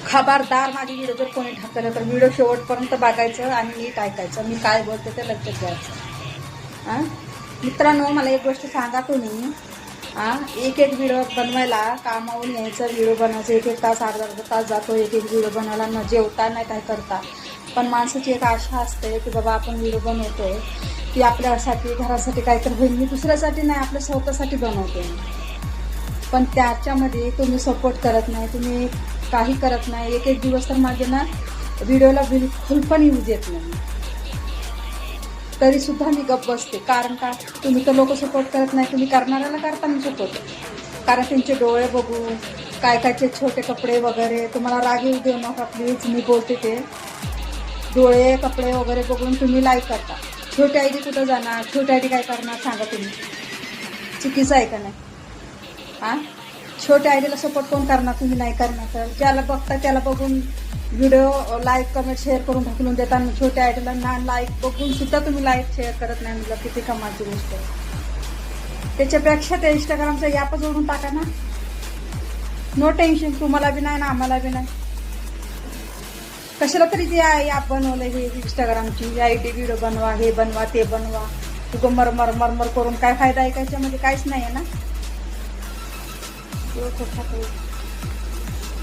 खबरदार माझी व्हिडिओ जर कोणी ढकललं तर व्हिडिओ शेवटपर्यंत बघायचं आणि नीट ऐकायचं, मी काय बोलते ते लक्षात घ्यायचं. हां मित्रांनो, मला एक गोष्ट सांगा तुम्ही, एक व्हिडिओ बनवायला कामावून यायचं, व्हिडिओ बनवायचं 1 तास अर्धा तास जातो एक व्हिडिओ बनवायला, न जेवता नाही काय करता. पण माणसाची एक आशा असते की बाबा आपण व्हिडिओ बनवतोय की आपल्यासाठी घरासाठी काहीतरी होईल, मी दुसऱ्यासाठी नाही आपल्या स्वतःसाठी बनवते. पण त्याच्यामध्ये तुम्ही सपोर्ट करत नाही, तुम्ही काही करत नाही. एक दिवस तर माझे ना व्हिडिओला बिलकुल पण यूज येत नाही, तरीसुद्धा मी गप्प बसते. कारण का, तुम्ही तर लोक सपोर्ट करत नाही, तुम्ही करणाऱ्याला करता मी सपोर्ट. कारण त्यांचे डोळे बघू, काय कायचे छोटे कपडे वगैरे, तुम्हाला राग येऊ देऊ नका प्लीज, मी बोलते ते. डोळे कपडे वगैरे बघून तुम्ही लाईक करता. छोटी आयडी कुठं जाणार, छोटी आयडी काय करणार सांगा तुम्ही, चुकीचं आहे का नाही? छोट्या आयडीला सपोर्ट कोण करणार, तुम्ही नाही करणार. तर ज्याला बघता त्याला बघून व्हिडिओ लाईक कमेंट शेअर करून ढकलून देता, छोट्या आयडीला ना लाईक बघून सुद्धा तुम्ही लाईक शेअर करत नाही, म्हणजे किती कमालची गोष्ट आहे. त्याच्यापेक्षा त्या इंस्टाग्रामचा ॲप जोडून टाका ना, नो टेन्शन, तुम्हाला बी नाही ना आम्हाला बी नाही. कशाला तरी ते ॲप बनवलं हे इंस्टाग्रामची आयडी, व्हिडिओ बनवा, हे बनवा ते बनवा, तुझं मरमर करून काय फायदा आहे, त्याच्यामध्ये काहीच नाही आहे ना.